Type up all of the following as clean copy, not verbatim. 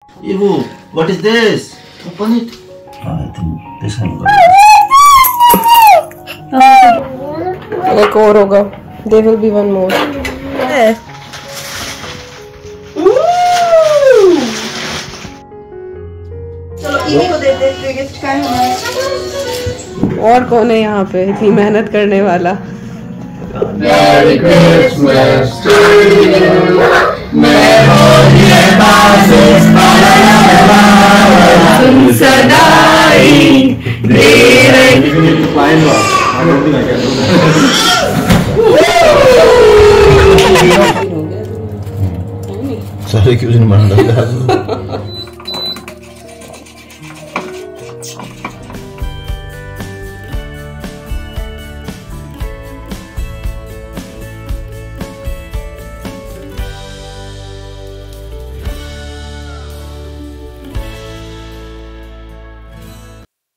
Ew, what is this? Open it. I think this one. एक और होगा. There will be one more. चलो इन्हीं को देते हैं गिफ्ट का हमारा. और कौन है यहाँ पे इतनी मेहनत करने वाला? Merry Christmas to you. Memoria basis sadai direct. Fine rock. I don't think I can do that. Sorry, क्यों नहीं मान रहा?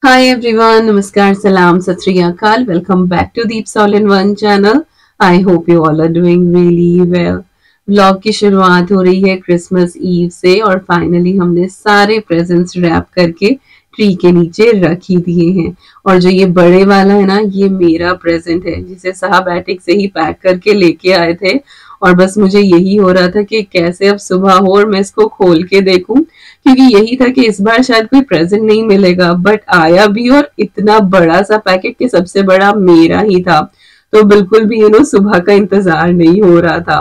Hi everyone, namaskar, salam, sat shri akal. Welcome back to Deep's All-in-One channel. I hope you all are doing really well. Vlog की शुरुआत हो रही है Christmas ewe से और फाइनली हमने सारे प्रेजेंट्स रैप करके ट्री के नीचे रख ही दिए हैं. और जो ये बड़े वाला है ना, ये मेरा प्रेजेंट है जिसे साहब एटिक से ही पैक करके लेके आए थे. और बस मुझे यही हो रहा था कि कैसे अब सुबह हो और मैं इसको खोल के देखूं, क्योंकि यही था कि इस बार शायद कोई प्रेजेंट नहीं मिलेगा. बट आया भी और इतना बड़ा सा पैकेट कि सबसे बड़ा मेरा ही था. तो बिल्कुल भी सुबह का इंतजार नहीं हो रहा था.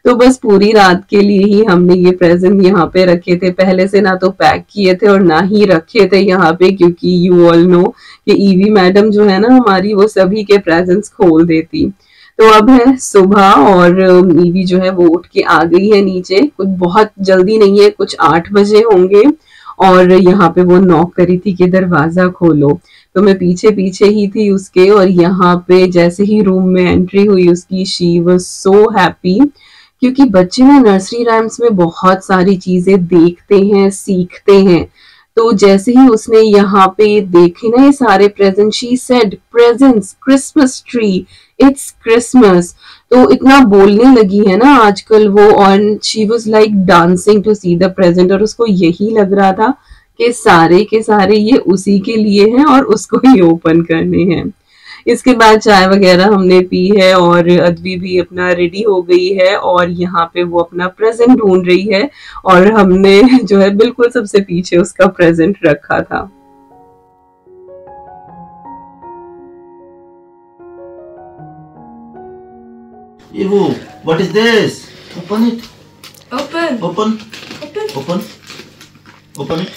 तो बस पूरी रात के लिए ही हमने ये प्रेजेंट यहाँ पे रखे थे. पहले से ना तो पैक किए थे और ना ही रखे थे यहाँ पे, क्योंकि यू ऑल नो कि ईवी मैडम जो है ना हमारी, वो सभी के प्रेजेंट्स खोल देती. तो अब है सुबह और ईवी जो है वो उठ के आ गई है नीचे. कुछ बहुत जल्दी नहीं है, कुछ 8 बजे होंगे. और यहाँ पे वो नॉक करी थी कि दरवाजा खोलो. तो मैं पीछे पीछे ही थी उसके. और यहाँ पे जैसे ही रूम में एंट्री हुई उसकी, शी वाज सो हैप्पी, क्योंकि बच्चे ना नर्सरी राइम्स में बहुत सारी चीजें देखते हैं, सीखते हैं. तो जैसे ही उसने यहाँ पे देखे ना ये सारे present, she said presents, Christmas tree, it's Christmas. तो इतना बोलने लगी है ना आजकल वो. और she was like dancing to see the present. और उसको यही लग रहा था कि सारे के सारे ये उसी के लिए हैं और उसको ही ओपन करने हैं. इसके बाद चाय वगैरह हमने पी है और अद्वी भी अपना रेडी हो गई है और यहाँ पे वो अपना प्रेजेंट ढूंढ रही है. और हमने जो है बिल्कुल सबसे पीछे उसका प्रेजेंट रखा था. Ew, what is this? Open it. Open. Open. Open. Open. Open it.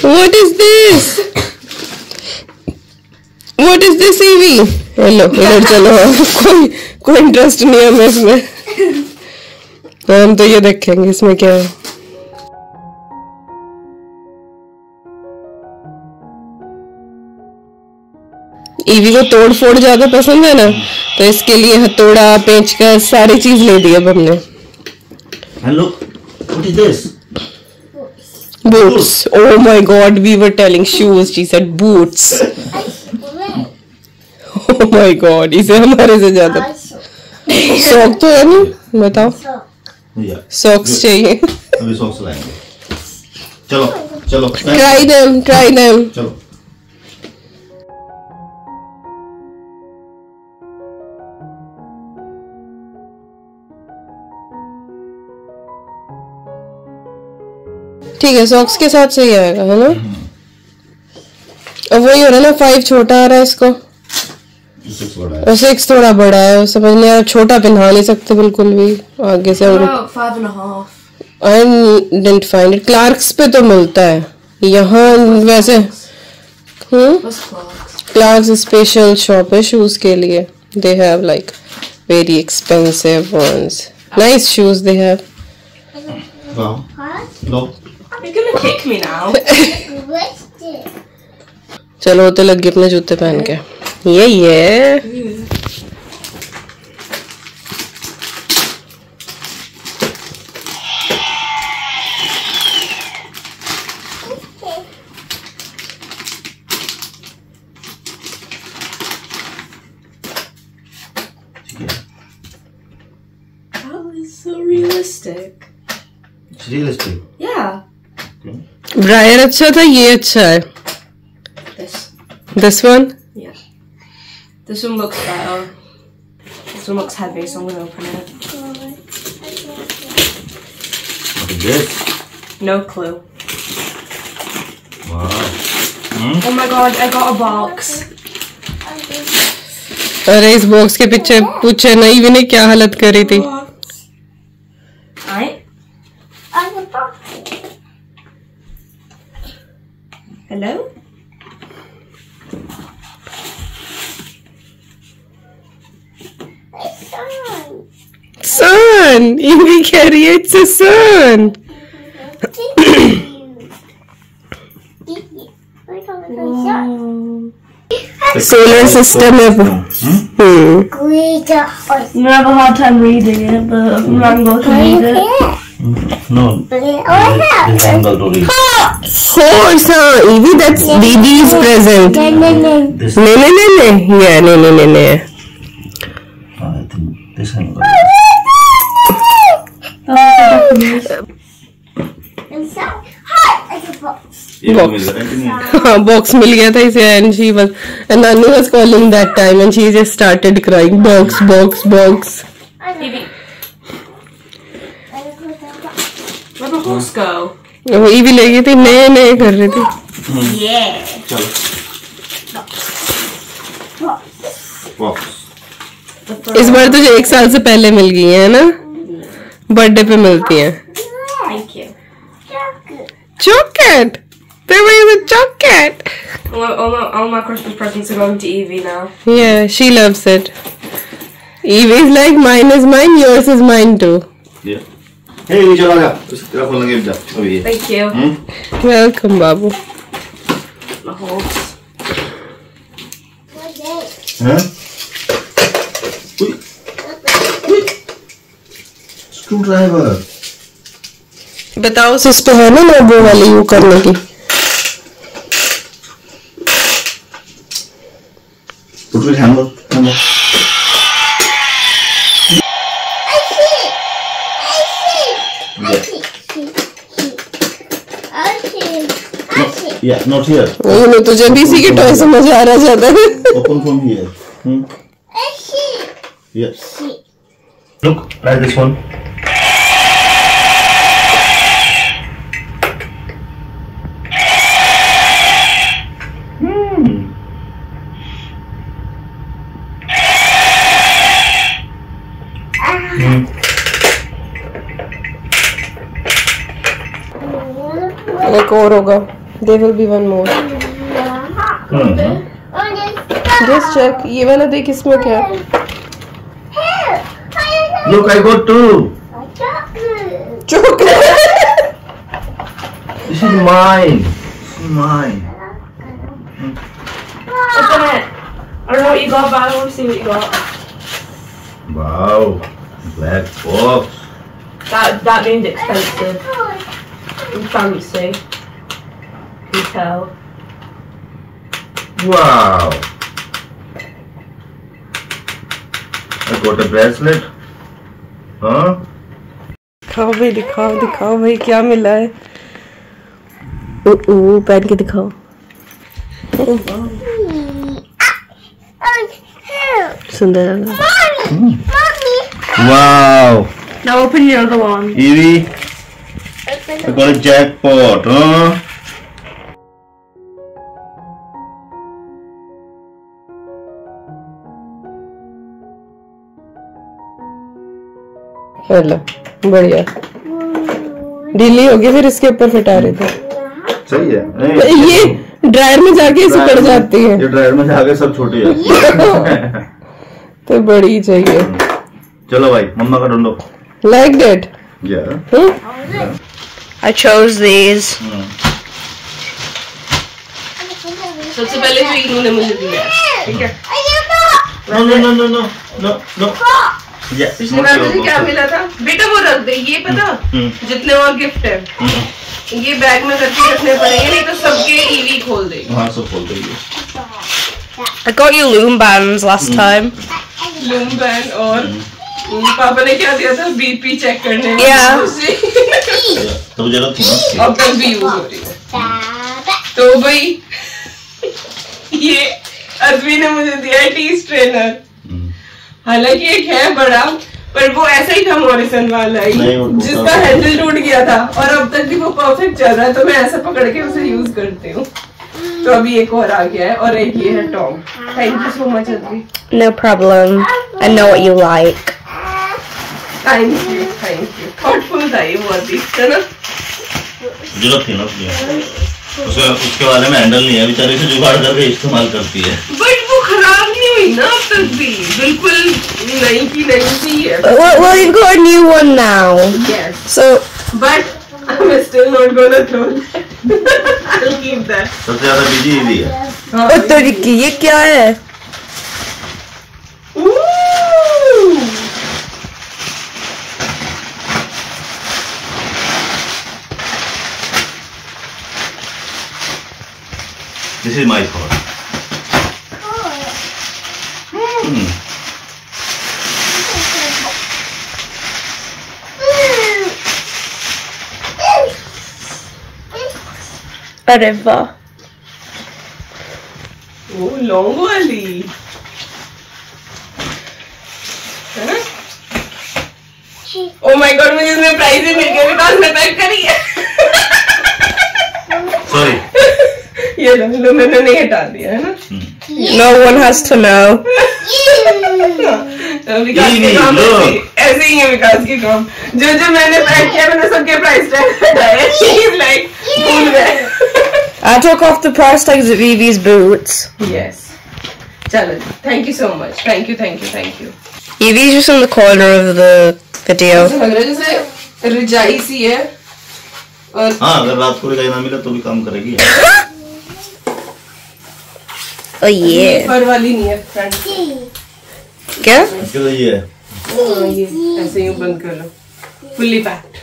What is this? What is this, Evie? Hello, इधर चलो. कोई इंटरेस्ट नहीं है हमें इसमें. तो हम तो ये देखेंगे इसमें क्या है. ईवी को तोड़ फोड़ ज्यादा पसंद है ना, तो इसके लिए हथौड़ा, पेंचकस, सारी चीज ले दी अब हमने. And look, what is this? Boots. Oh my God, we were telling shoes. She said boots. Oh my God, इसे हमारे से ज्यादा सॉक तो है नहीं. बताओ, Yeah. सॉक्स चाहिए. अभी सॉक्स लाएंगे. चलो चलो. Try them, try them. चलो. ठीक है, सॉक्स के साथ सही आएगा, है ना. अब वही हो रहा है ना, 5 छोटा आ रहा है इसको और 6 थोड़ा बड़ा है. समझ नहीं आ रहा, छोटा पहना नहीं सकते बिल्कुल भी आगे से. 5.5. I didn't find it. Clarks पे तो मिलता है यहाँ वैसे. क्लार्क्स स्पेशल शॉप है शूज के लिए. They have like very expensive ones. Nice shoes they have. Wow. Look. You're gonna kick me now. चलो तो लग गए अपने जूते पहन के. ये realistic. It's realistic. Yeah. Dryer अच्छा था, ये अच्छा है. This one? Yeah. This one looks better. This one looks heavy, so I'm gonna open it. What is this? No clue. Wow. Oh my god, I got a box. अरे इस box के पीछे पूछे नहीं भी ने क्या हालत करी थी. Alright. Hello? Sun. Ivy कह रही है it's a sun. Solar system है. You have a hard time reading it, but Rango can read it. No. This angle to read. Horse, huh? Evie, that's Didi's present. This. No. Yeah, no. I think this angle. Box मिल गया था इसे and she was and Nanu was calling that time and she just started crying box. Where'd the horse go? वो Evie ले गई थी, नए कर रही थी. Yeah. चलो. Box. इस बार तुझे 1 साल से पहले मिल गई है ना, बर्थडे पे मिलती है. Thank you. Chocolate. There was a chocolate. All my Christmas presents are going to Evie now. Yeah, she loves it. Evie's like mine is mine, yours is mine too. Yeah. Hey, चला जा. तेरा phone लगे जा. अभी ये. Thank you. Welcome, Babu. My horse. हाँ? Screwdriver. बताओ sister है ना वो वाली यू करने की. Put it hammer. Yeah, not here. ये तुझे भी इसी के टॉय समझ आ रहा ज्यादा. Open from here. Yes. Look, try this one. एक और होगा. There will be one more. Just check. ये वाला देख इसमें क्या है. Look, I got two. Chocolate. This is mine. Mine. Open it. I don't know what you got, but I want to see what you got. Wow. Black box. That means expensive. And fancy. You can tell. Wow. I got a bracelet. Huh? दिखाओ भाई क्या मिला है. पहन के दिखाओ. सुंदर है. Wow. Now open the other one. Evie, I got a jackpot, huh? चलो बढ़िया. ढीली होगी फिर इसके ऊपर फिटा रहे थे. सही है. ये ड्रायर में जाके सिकुड़ जाती है. ये ड्रायर में जाके सब छोटी है. तो बड़ी चाहिए. चलो भाई मम्मा का ढूंढो. Like that. Yeah. I chose these. सबसे पहले जो इन्होंने मुझे दिया. ठीक है. No. पिछली बार मुझे क्या मिला था बेटा वो रख दे. ये पता जितने और गिफ्ट है ये बैग में करके रखने पड़ेंगे नहीं तो सबके ईवी खोल देगी. हाँ सब खोल देगी. I got you loom bands last time. Loom band और पापा ने क्या दिया था बीपी चेक करने में। तो जरूरत थी ना, अब तक भी यूज हो रही है। तो भाई ये अद्वी ने मुझे दिया है टी स्ट्रेनर। हालांकि एक है बड़ा, पर वो ऐसा ही था मॉरिसन वाला ही जिसका हैंडल टूट गया था और अब तक भी वो परफेक्ट चल रहा है, तो मैं ऐसा पकड़ के उसे यूज करती हूँ। तो अभी एक और आ गया है और एक ये है Tom. Thank you so much Advi. No problem. I know what you like. Thank you thoughtful था ये बहुत ही, है ना? जरूरत थी ना उसके बारे में हैंडल नहीं है, बेचारे से जुगाड़ करके इस्तेमाल करती है। बट वो खराब नहीं हुई ना अब तक भी, बिल्कुल नई की नई सी है। Well, you've got a new one now. Yes. So, But I'm still not gonna throw that. I'll keep that. सबसे ज्यादा बिजी ये भी है। हाँ। oh, तरीके ये क्या है? Ooh. This is my thought. अरे वाह। वो लॉन्ग वाली है ना? Oh my God, मुझे इसमें प्राइज ही मिल गया बिकॉज मैं पैक करी है। Sorry. ये लो मैंने नहीं हटा दिया है ना? No one has to know. विकास के काम ऐसे ही है, विकास के काम जो जो मैंने पैक किया मैंने सबके प्राइस टैग हटाए। He's like भूल गए। I took off the price tags of Evie's boots. Yes. चलो, thank you so much. Thank you. Evie's just in the corner of the video. मुझे लग रहा है जैसे रिजाई सी है और हाँ, अगर रात को रजाई ना मिला तो भी काम करेगी। Oh yeah. फर वाली नहीं है फ्रेंड। क्या? तो ये है। ये ऐसे ही बंद कर लो, फुल्ली पैक्ड।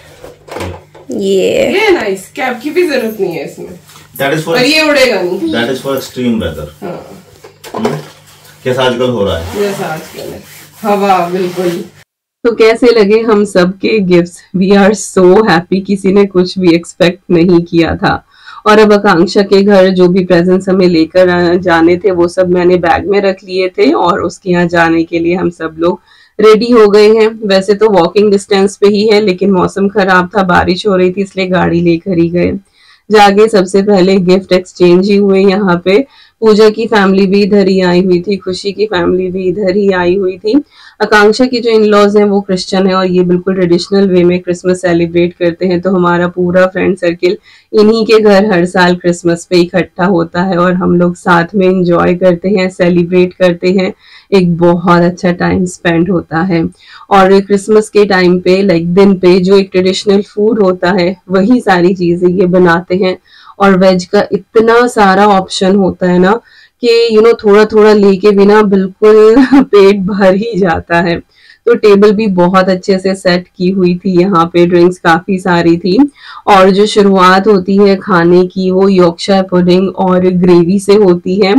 Yeah. ये नाइस, कैप की भी जरूरत नहीं है इसमें That is for और ये उड़ेगा नहीं। that is for extreme weather. हाँ कैसा आजकल हो रहा है? जैसा आजकल है हवा बिल्कुल। तो कैसे लगे हम सबके gifts? We are so happy, किसी ने कुछ भी एक्सपेक्ट नहीं किया था। और अब आकांक्षा के घर जो भी प्रेजेंट्स हमें लेकर जाने थे वो सब मैंने बैग में रख लिए थे और उसके यहाँ जाने के लिए हम सब लोग रेडी हो गए हैं। वैसे तो वॉकिंग डिस्टेंस पे ही है, लेकिन मौसम खराब था, बारिश हो रही थी, इसलिए गाड़ी लेकर ही गए। जाके सबसे पहले गिफ्ट एक्सचेंज ही हुए यहाँ पे। पूजा की फैमिली भी इधर ही आई हुई थी, खुशी की फैमिली भी इधर ही आई हुई थी। आकांक्षा की जो इन लॉज हैं वो क्रिश्चियन है और ये बिल्कुल ट्रेडिशनल वे में क्रिसमस सेलिब्रेट करते हैं, तो हमारा पूरा फ्रेंड सर्किल इन्हीं के घर हर साल क्रिसमस पे इकट्ठा होता है और हम लोग साथ में एंजॉय करते हैं, सेलिब्रेट करते हैं, एक बहुत अच्छा टाइम स्पेंड होता है। और क्रिसमस के टाइम पे दिन पे जो एक ट्रेडिशनल फूड होता है वही सारी चीजें ये बनाते हैं और वेज का इतना सारा ऑप्शन होता है ना कि थोड़ा थोड़ा लेके बिना बिल्कुल पेट भर ही जाता है। तो टेबल भी बहुत अच्छे से सेट की हुई थी, यहाँ पे ड्रिंक्स काफी सारी थी और जो शुरुआत होती है खाने की वो यॉर्कशायर पुडिंग और ग्रेवी से होती है।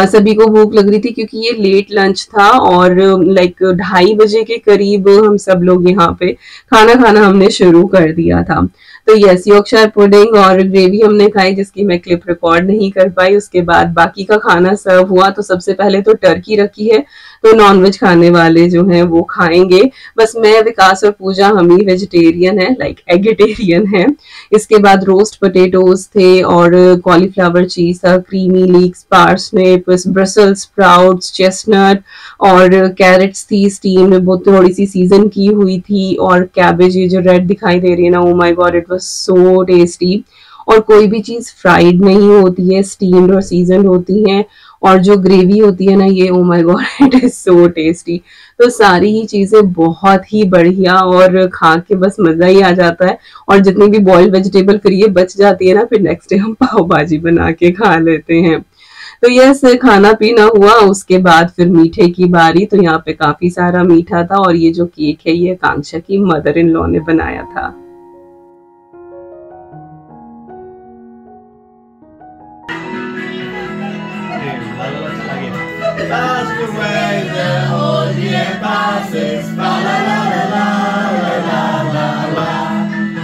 सभी को भूख लग रही थी क्योंकि ये लेट लंच था और 2:30 बजे के करीब हम सब लोग यहाँ पे खाना खाना हमने शुरू कर दिया था। तो यस, यॉर्कशायर पुडिंग और ग्रेवी हमने खाई जिसकी मैं क्लिप रिकॉर्ड नहीं कर पाई। उसके बाद बाकी का खाना सर्व हुआ। तो सबसे पहले तो टर्की रखी है, तो नॉनवेज खाने वाले जो हैं वो खाएंगे। बस मैं, विकास और पूजा हम ही वेजिटेरियन है, एगिटेरियन है। इसके बाद रोस्ट पोटेटोज थे और कॉलीफ्लावर चीज था, creamy leaks, parsnip, Brussels sprouts, chestnut और कैरेट्स थी स्टीम, वो थोड़ी सी सीजन की हुई थी। और कैबेज ये जो रेड दिखाई दे रही है ना, oh my God, it was so tasty. और कोई भी चीज फ्राइड नहीं होती है, स्टीम्ड और सीजन होती है। और जो ग्रेवी होती है ना, ये oh my God, it is so tasty. तो सारी ही चीजें बहुत ही बढ़िया और खा के बस मजा ही आ जाता है। और जितनी भी बॉइल्ड वेजिटेबल फिर ये बच जाती है ना, फिर नेक्स्ट डे हम पाव भाजी बना के खा लेते हैं। तो यस, खाना पीना हुआ, उसके बाद फिर मीठे की बारी। तो यहाँ पे काफी सारा मीठा था और ये जो केक है ये आकांक्षा की मदर इन लॉ ने बनाया था। Ask away the whole year passes. La la la la la la la la.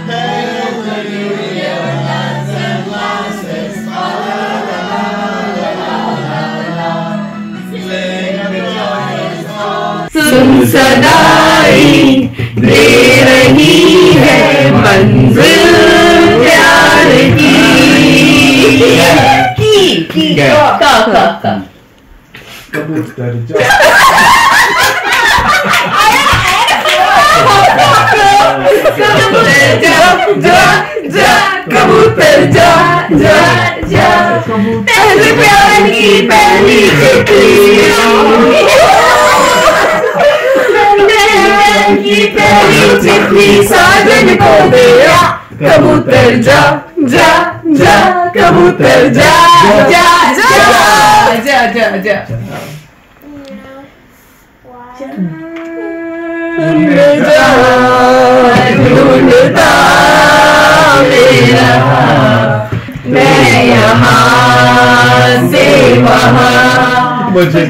Hey, the new year lands and glasses. La la la la la la la. Sing the joyous song. सुन सदाई दे रही है मंजिल प्यार की का कबूतर जा कबूतर जा जा जा पहले प्यार की पहली चिट्ठी साजन को दिया कबूतर जा जा जा कबूतर जा जा जा जा जा जा ढूंढता मेरा मैं यहाँ से वहाँ मुझे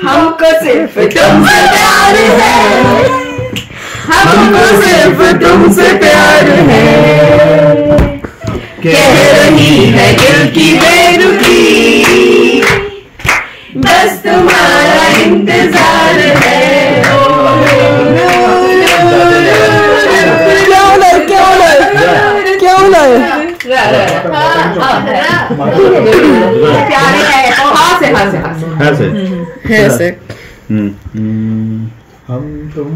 हमको सिर्फ तुमसे प्यार है हमको सिर्फ तुमसे प्यार है कह रही है दिल की बेरुखी बस तुम्हारा इंतजार है क्यों प्यारे है तो हाँ से हम तुम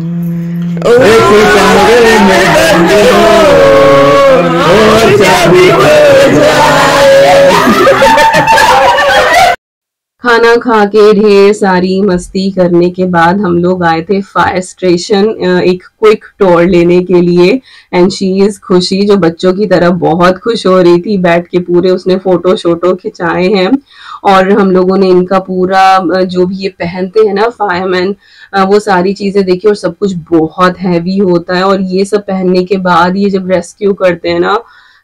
खाना खा के ढेर सारी मस्ती करने के बाद हम लोग आए थे फायर स्टेशन एक क्विक टूर लेने के लिए एंड शी इज खुशी जो बच्चों की तरह बहुत खुश हो रही थी बैठ के पूरे उसने फोटो शोटो खिंचाए हैं और हम लोगों ने इनका पूरा जो भी ये पहनते हैं ना फायरमैन वो सारी चीजें देखी और सब कुछ बहुत हैवी होता है और ये सब पहनने के बाद ये जब रेस्क्यू करते हैं ना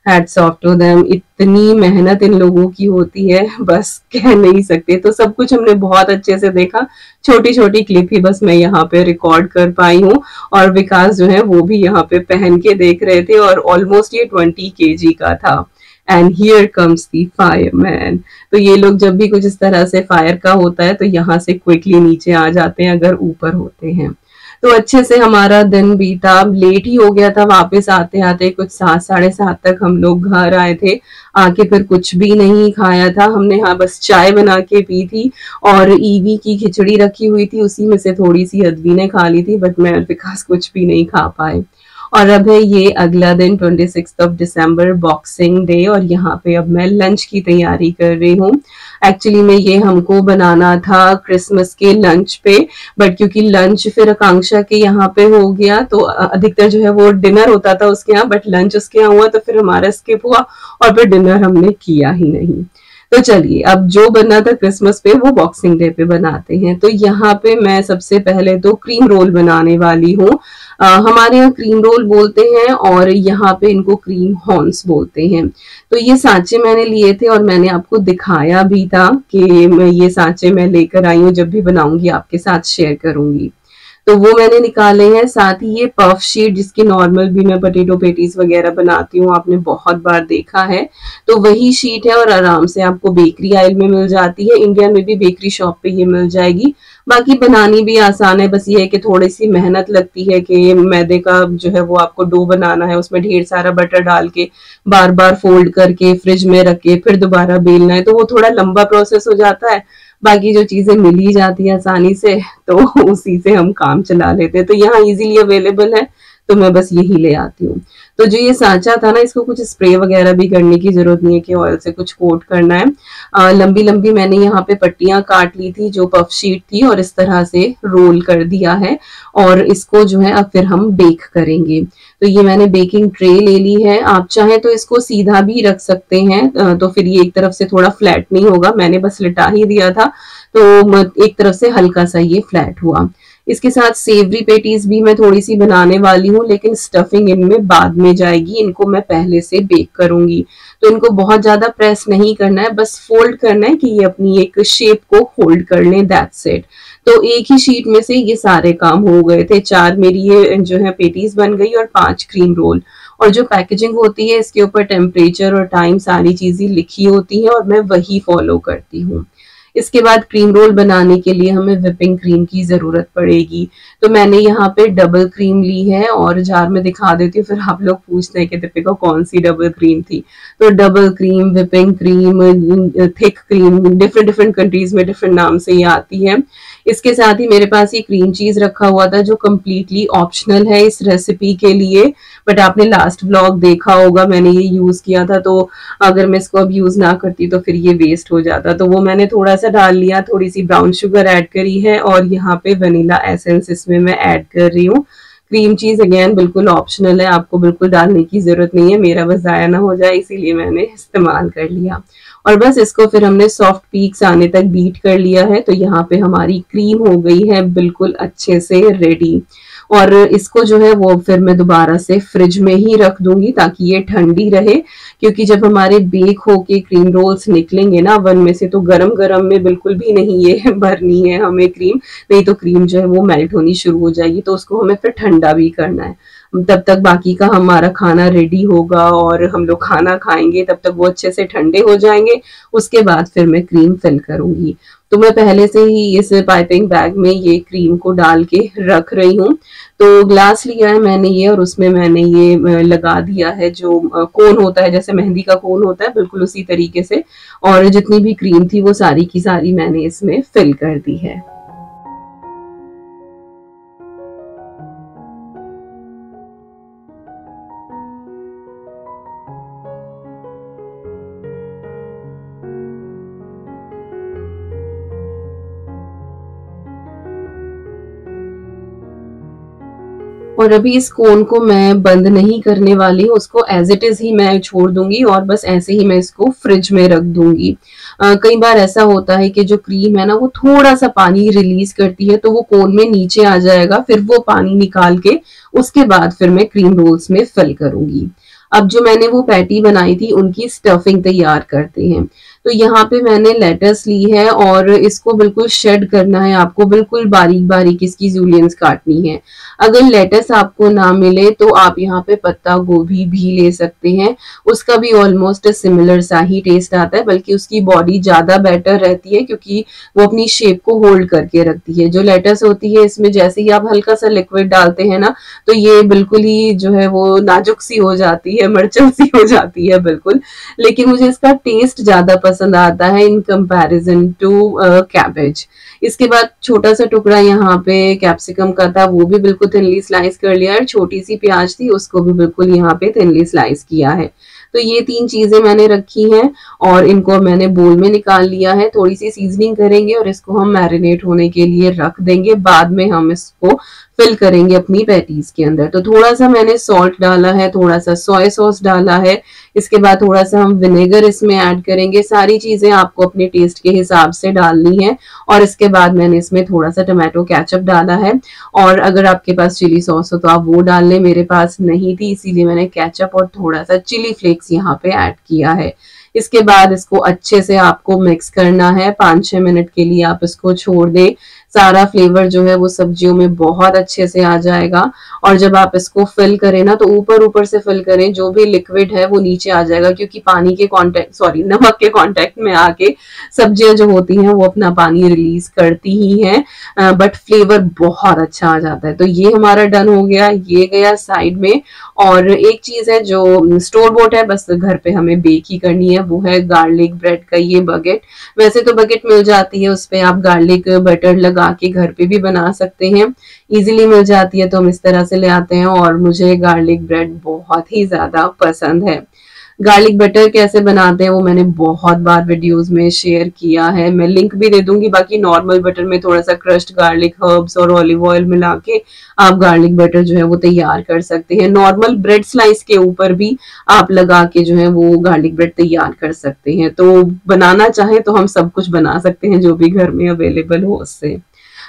हैट्स ऑफ टू देम इतनी मेहनत इन लोगों की होती है बस कह नहीं सकते। तो सब कुछ हमने बहुत अच्छे से देखा छोटी छोटी क्लिप ही बस मैं यहाँ पे रिकॉर्ड कर पाई हूँ और विकास जो है वो भी यहाँ पे पहन के देख रहे थे और ऑलमोस्ट ये 20 kg का था। And here comes the fireman. तो ये लोग जब भी कुछ इस तरह से फायर का होता है तो यहाँ से क्विकली नीचे आ जाते हैं अगर ऊपर होते हैं। तो अच्छे से हमारा दिन बीता, लेट ही हो गया था वापस आते आते, कुछ 7 साढ़े 7 तक हम लोग घर आए थे। आके फिर कुछ भी नहीं खाया था हमने, हाँ बस चाय बना के पी थी और ईवी की खिचड़ी रखी हुई थी उसी में से थोड़ी सी अदवी ने खा ली थी बट मैं और विकास कुछ भी नहीं खा पाए। और अब है ये अगला दिन 26 दिसंबर बॉक्सिंग डे और यहाँ पे अब मैं लंच की तैयारी कर रही हूँ। एक्चुअली में ये हमको बनाना था क्रिसमस के लंच पे बट क्योंकि लंच फिर आकांक्षा के यहाँ पे हो गया तो अधिकतर जो है वो डिनर होता था उसके यहाँ बट लंच उसके यहाँ हुआ तो फिर हमारा स्किप हुआ और फिर डिनर हमने किया ही नहीं। तो चलिए अब जो बनना था क्रिसमस पे वो बॉक्सिंग डे पे बनाते हैं। तो यहाँ पे मैं सबसे पहले तो क्रीम रोल बनाने वाली हूँ। हमारे यहाँ क्रीम रोल बोलते हैं और यहाँ पे इनको क्रीम हॉर्न्स बोलते हैं। तो ये सांचे मैंने लिए थे और मैंने आपको दिखाया भी था कि मैं ये सांचे मैं लेकर आई हूँ, जब भी बनाऊंगी आपके साथ शेयर करूंगी। तो वो मैंने निकाले हैं। साथ ही ये पफ शीट जिसकी नॉर्मल भी मैं पोटैटो पेटीज वगैरह बनाती हूँ, आपने बहुत बार देखा है, तो वही शीट है और आराम से आपको बेकरी आयल में मिल जाती है। इंडिया में भी बेकरी शॉप पे ये मिल जाएगी। बाकी बनानी भी आसान है, बस ये है कि थोड़ी सी मेहनत लगती है कि मैदे का जो है वो आपको डो बनाना है, उसमें ढेर सारा बटर डाल के बार बार फोल्ड करके फ्रिज में रख के फिर दोबारा बेलना है, तो वो थोड़ा लंबा प्रोसेस हो जाता है। बाकी जो चीजें मिल ही जाती है आसानी से तो उसी से हम काम चला लेते हैं। तो यहाँ इजीली अवेलेबल है तो मैं बस यही ले आती हूँ। तो जो ये सांचा था ना, इसको कुछ स्प्रे वगैरह भी करने की जरूरत नहीं है कि ऑयल से कुछ कोट करना है। लंबी लंबी मैंने यहाँ पे पट्टियां काट ली थी जो पफ शीट थी, और इस तरह से रोल कर दिया है। और इसको जो है अब फिर हम बेक करेंगे। तो ये मैंने बेकिंग ट्रे ले ली है। आप चाहें तो इसको सीधा भी रख सकते हैं, तो फिर ये एक तरफ से थोड़ा फ्लैट नहीं होगा। मैंने बस लिटा ही दिया था तो एक तरफ से हल्का सा ये फ्लैट हुआ। इसके साथ सेवरी पेटीज भी मैं थोड़ी सी बनाने वाली हूँ, लेकिन स्टफिंग इनमें बाद में जाएगी। इनको मैं पहले से बेक करूंगी। तो इनको बहुत ज्यादा प्रेस नहीं करना है, बस फोल्ड करना है कि ये अपनी एक शेप को होल्ड कर लें, दैट्स इट। तो एक ही शीट में से ये सारे काम हो गए थे। 4 मेरी ये जो है पेटीज बन गई और 5 क्रीम रोल। और जो पैकेजिंग होती है इसके ऊपर टेम्परेचर और टाइम सारी चीजें लिखी होती है और मैं वही फॉलो करती हूँ। इसके बाद क्रीम रोल बनाने के लिए हमें व्हिपिंग क्रीम की जरूरत पड़ेगी। तो मैंने यहाँ पे डबल क्रीम ली है और जार में दिखा देती हूँ, फिर आप लोग पूछते हैं कि दीपिका कौन सी डबल क्रीम थी। तो double cream, whipping cream, thick cream, different countries में डिफरेंट नाम से ये आती है। इसके साथ ही मेरे पास ये क्रीम चीज रखा हुआ था जो कम्प्लीटली ऑप्शनल है इस रेसिपी के लिए, बट आपने लास्ट व्लॉग देखा होगा मैंने ये यूज किया था। तो अगर मैं इसको अब यूज ना करती तो फिर ये वेस्ट हो जाता, तो वो मैंने थोड़ा सा डाल लिया। थोड़ी सी ब्राउन शुगर ऐड करी है और यहाँ पे वनीला एसेंस इसमें मैं ऐड कर रही हूँ। क्रीम चीज अगेन बिल्कुल ऑप्शनल है, आपको बिल्कुल डालने की जरूरत नहीं है। मेरा बस जाया ना हो जाए इसीलिए मैंने इस्तेमाल कर लिया। और बस इसको फिर हमने सॉफ्ट पीक्स आने तक बीट कर लिया है। तो यहाँ पे हमारी क्रीम हो गई है बिल्कुल अच्छे से रेडी। और इसको जो है वो फिर मैं दोबारा से फ्रिज में ही रख दूंगी ताकि ये ठंडी रहे, क्योंकि जब हमारे बेक होके क्रीम रोल्स निकलेंगे ना ओवन में से, तो गरम गरम में बिल्कुल भी नहीं ये भरनी है हमें क्रीम, नहीं तो क्रीम जो है वो मेल्ट होनी शुरू हो जाएगी। तो उसको हमें फिर ठंडा भी करना है। तब तक बाकी का हमारा खाना रेडी होगा और हम लोग खाना खाएंगे, तब तक वो अच्छे से ठंडे हो जाएंगे। उसके बाद फिर मैं क्रीम फिल करूंगी। तो मैं पहले से ही इस पाइपिंग बैग में ये क्रीम को डाल के रख रही हूँ। तो ग्लास लिया है मैंने ये, और उसमें मैंने ये लगा दिया है जो कोन होता है, जैसे मेहंदी का कोन होता है, बिल्कुल उसी तरीके से। और जितनी भी क्रीम थी वो सारी की सारी मैंने इसमें फिल कर दी है। और अभी इस कोन को मैं बंद नहीं करने वाली हूँ, उसको एज इट इज ही मैं छोड़ दूंगी और बस ऐसे ही मैं इसको फ्रिज में रख दूंगी। कई बार ऐसा होता है कि जो क्रीम है ना वो थोड़ा सा पानी रिलीज करती है, तो वो कोन में नीचे आ जाएगा, फिर वो पानी निकाल के उसके बाद फिर मैं क्रीम रोल्स में फिल करूंगी। अब जो मैंने वो पैटी बनाई थी उनकी स्टफिंग तैयार करते हैं। तो यहाँ पे मैंने लेटस ली है और इसको बिल्कुल शेड करना है, आपको बिल्कुल बारीक बारीक इसकी जूलियंस काटनी है। अगर लेटस आपको ना मिले तो आप यहाँ पे पत्ता गोभी भी ले सकते हैं, उसका भी ऑलमोस्ट सिमिलर सा ही टेस्ट आता है, बल्कि उसकी बॉडी ज्यादा बेटर रहती है क्योंकि वो अपनी शेप को होल्ड करके रखती है। जो लेटस होती है इसमें जैसे ही आप हल्का सा लिक्विड डालते हैं ना, तो ये बिल्कुल ही जो है वो नाजुक सी हो जाती है, मरचल सी हो जाती है बिल्कुल। लेकिन मुझे इसका टेस्ट ज्यादा पसंद आता है इन कंपैरिजन टू कैबेज। इसके बाद छोटा सा टुकड़ा यहाँ पे कैप्सिकम का था, वो भी बिल्कुल थिनली स्लाइस कर लिया है। छोटी सी प्याज थी उसको भी बिल्कुल यहाँ पे थिनली स्लाइस किया है। तो ये 3 चीजें मैंने रखी हैं और इनको मैंने बोल में निकाल लिया है। थोड़ी सी सीजनिंग करेंगे और इसको हम मैरिनेट होने के लिए रख देंगे। बाद में हम इसको फिल करेंगे अपनी पैटीज के अंदर। तो थोड़ा सा मैंने सॉल्ट डाला है, थोड़ा सा सोया सॉस डाला है, इसके बाद थोड़ा सा हम विनेगर इसमें ऐड करेंगे। सारी चीजें आपको अपने टेस्ट के हिसाब से डालनी है। और इसके बाद मैंने इसमें थोड़ा सा टमाटो केचप डाला है, और अगर आपके पास चिली सॉस हो तो आप वो डाल लें। मेरे पास नहीं थी इसीलिए मैंने केचप और थोड़ा सा चिली फ्लेक्स यहाँ पे ऐड किया है। इसके बाद इसको अच्छे से आपको मिक्स करना है। 5-6 मिनट के लिए आप इसको छोड़ दें। सारा फ्लेवर जो है वो सब्जियों में बहुत अच्छे से आ जाएगा। और जब आप इसको फिल करें ना तो ऊपर ऊपर से फिल करें, जो भी लिक्विड है वो नीचे आ जाएगा, क्योंकि पानी के नमक के कांटेक्ट में आके सब्जियां जो होती हैं वो अपना पानी रिलीज करती ही हैं, बट फ्लेवर बहुत अच्छा आ जाता है। तो ये हमारा डन हो गया, ये गया साइड में। और एक चीज है जो स्टोर बोट है, बस घर पे हमें बेक ही करनी है, वो है गार्लिक ब्रेड का ये बकेट। वैसे तो बकेट मिल जाती है, उस पर आप गार्लिक बटर लगा लगा के घर पे भी बना सकते हैं, इजीली मिल जाती है तो हम इस तरह से ले आते हैं। और मुझे गार्लिक ब्रेड बहुत ही ज्यादा पसंद है। गार्लिक बटर कैसे बनाते हैं वो मैंने बहुत बार वीडियोस में शेयर किया है, मैं लिंक भी दे दूंगी। बाकी नॉर्मल बटर में थोड़ा सा क्रश्ड गार्लिक, हर्ब्स और ऑलिव ऑयल मिला के आप गार्लिक बटर जो है वो तैयार कर सकते हैं। नॉर्मल ब्रेड स्लाइस के ऊपर भी आप लगा के जो है वो गार्लिक ब्रेड तैयार कर सकते हैं। तो बनाना चाहे तो हम सब कुछ बना सकते हैं जो भी घर में अवेलेबल हो उससे।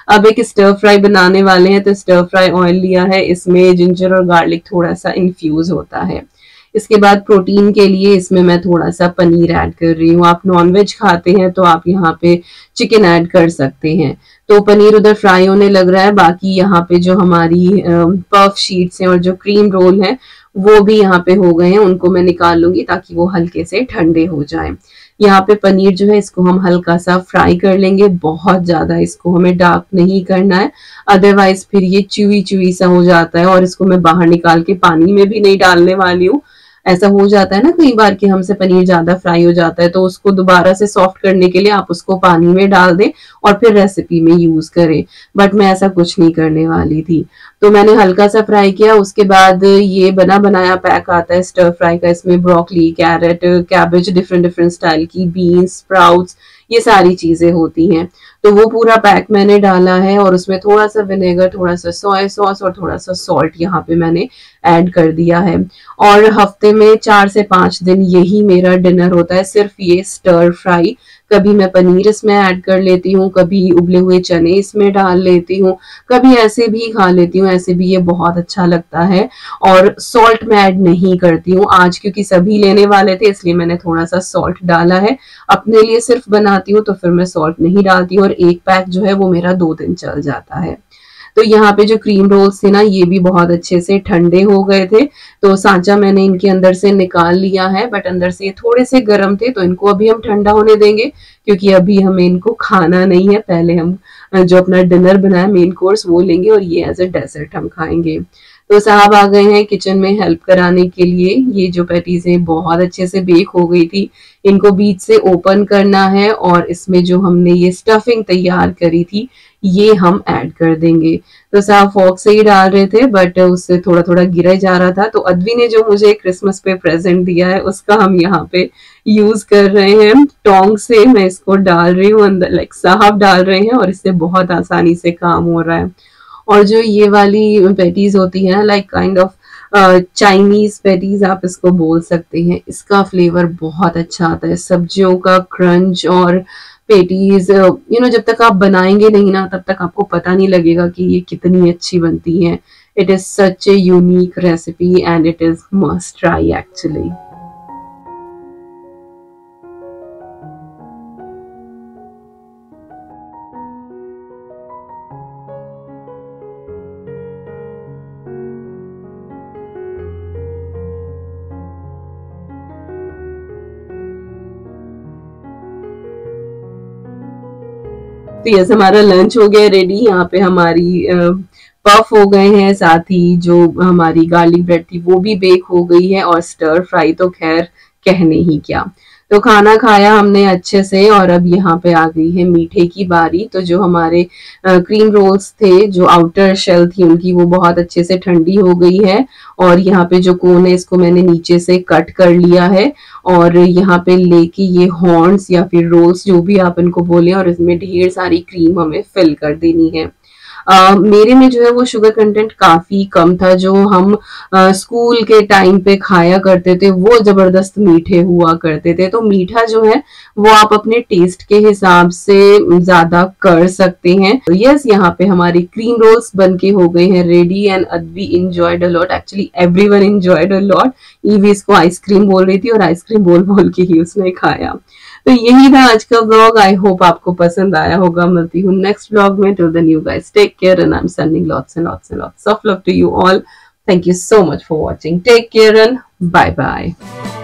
अब एक स्टर फ्राई बनाने वाले हैं, तो स्टर फ्राई ऑयल लिया है, इसमें जिंजर और गार्लिक थोड़ा सा इन्फ्यूज होता है। इसके बाद प्रोटीन के लिए इसमें मैं थोड़ा सा पनीर ऐड कर रही हूँ। आप नॉनवेज खाते हैं तो आप यहाँ पे चिकन ऐड कर सकते हैं। तो पनीर उधर फ्राई होने लग रहा है। बाकी यहाँ पे जो हमारी पफ शीट्स हैं और जो क्रीम रोल है वो भी यहाँ पे हो गए हैं, उनको मैं निकाल लूंगी ताकि वो हल्के से ठंडे हो जाएं। यहाँ पे पनीर जो है इसको हम हल्का सा फ्राई कर लेंगे, बहुत ज्यादा इसको हमें डार्क नहीं करना है, अदरवाइज फिर ये च्यूई च्यूई सा हो जाता है। और इसको मैं बाहर निकाल के पानी में भी नहीं डालने वाली हूँ। ऐसा हो जाता है ना कई बार कि हमसे पनीर ज्यादा फ्राई हो जाता है, तो उसको दोबारा से सॉफ्ट करने के लिए आप उसको पानी में डाल दें और फिर रेसिपी में यूज करें, बट मैं ऐसा कुछ नहीं करने वाली थी। तो मैंने हल्का सा फ्राई किया। उसके बाद ये बना बनाया पैक आता है स्टर फ्राई का, इसमें broccoli, carrot, cabbage, different different style की, बीन्स, स्प्राउट्स, ये सारी चीजें होती हैं। तो वो पूरा पैक मैंने डाला है और उसमें थोड़ा सा विनेगर, थोड़ा सा सोया सॉस और थोड़ा सा सॉल्ट यहाँ पे मैंने ऐड कर दिया है। और हफ्ते में 4 से 5 दिन यही मेरा डिनर होता है, सिर्फ ये स्टर फ्राई। कभी मैं पनीर इसमें ऐड कर लेती हूँ, कभी उबले हुए चने इसमें डाल लेती हूँ, कभी ऐसे भी खा लेती हूँ, ऐसे भी ये बहुत अच्छा लगता है। और सॉल्ट मैं ऐड नहीं करती हूँ आज, क्योंकि सभी लेने वाले थे इसलिए मैंने थोड़ा सा सॉल्ट डाला है। अपने लिए सिर्फ बनाती हूँ तो फिर मैं सॉल्ट नहीं डालती हूँ और एक पैक जो है वो मेरा 2 दिन चल जाता है। तो यहाँ पे जो क्रीम रोल्स थे ना ये भी बहुत अच्छे से ठंडे हो गए थे, तो सांचा मैंने इनके अंदर से निकाल लिया है, बट अंदर से ये थोड़े से गर्म थे, तो इनको अभी हम ठंडा होने देंगे क्योंकि अभी हमें इनको खाना नहीं है। पहले हम जो अपना डिनर बनाया मेन कोर्स वो लेंगे और ये एज ए डेजर्ट हम खाएंगे। तो साहब आ गए हैं किचन में हेल्प कराने के लिए। ये जो पैटीज हैं बहुत अच्छे से बेक हो गई थी, इनको बीच से ओपन करना है और इसमें जो हमने ये स्टफिंग तैयार करी थी ये हम ऐड कर देंगे। तो साहब फॉर्क से ही डाल रहे थे बट उससे थोड़ा थोड़ा गिरा जा रहा था, तो अद्वी ने जो मुझे क्रिसमस पे प्रेजेंट दिया है उसका हम यहाँ पे यूज कर रहे हैं। टोंग से मैं इसको डाल रही हूँ अंदर, लाइक साहब डाल रहे हैं और इससे बहुत आसानी से काम हो रहा है। और जो ये वाली पैटीज होती है ना, like kind of Chinese patties आप इसको बोल सकते हैं, इसका फ्लेवर बहुत अच्छा आता है, सब्जियों का क्रंच। और पैटीज जब तक आप बनाएंगे नहीं ना तब तक आपको पता नहीं लगेगा कि ये कितनी अच्छी बनती है। It is such a unique recipe and it is must try actually. तो यस हमारा लंच हो गया रेडी। यहाँ पे हमारी पफ हो गए हैं, साथ ही जो हमारी गार्लिक ब्रेड थी वो भी बेक हो गई है और स्टर फ्राई तो खैर कहने ही क्या। तो खाना खाया हमने अच्छे से और अब यहाँ पे आ गई है मीठे की बारी। तो जो हमारे क्रीम रोल्स थे, जो आउटर शेल थी उनकी, वो बहुत अच्छे से ठंडी हो गई है और यहाँ पे जो कोन है इसको मैंने नीचे से कट कर लिया है और यहाँ पे लेके ये हॉर्न्स या फिर रोल्स जो भी आप इनको बोले और इसमें ढेर सारी क्रीम हमें फिल कर देनी है। मेरे में जो है वो शुगर कंटेंट काफी कम था। जो हम स्कूल के टाइम पे खाया करते थे वो जबरदस्त मीठे हुआ करते थे। तो मीठा जो है वो आप अपने टेस्ट के हिसाब से ज्यादा कर सकते हैं। तो यस यहाँ पे हमारी क्रीम रोल्स बनके हो गए हैं ready and Advi enjoyed a lot. Actually everyone enjoyed a lot. EV इसको आइसक्रीम बोल रही थी और आइसक्रीम बोल बोल के ही उसने खाया। तो यही था आज का व्लॉग। आई होप आपको पसंद आया होगा। मिलती हूँ नेक्स्ट व्लॉग में। Till then you guys take care and I am sending lots and lots and lots of love to you all. Thank you so much for watching. Take care and bye bye.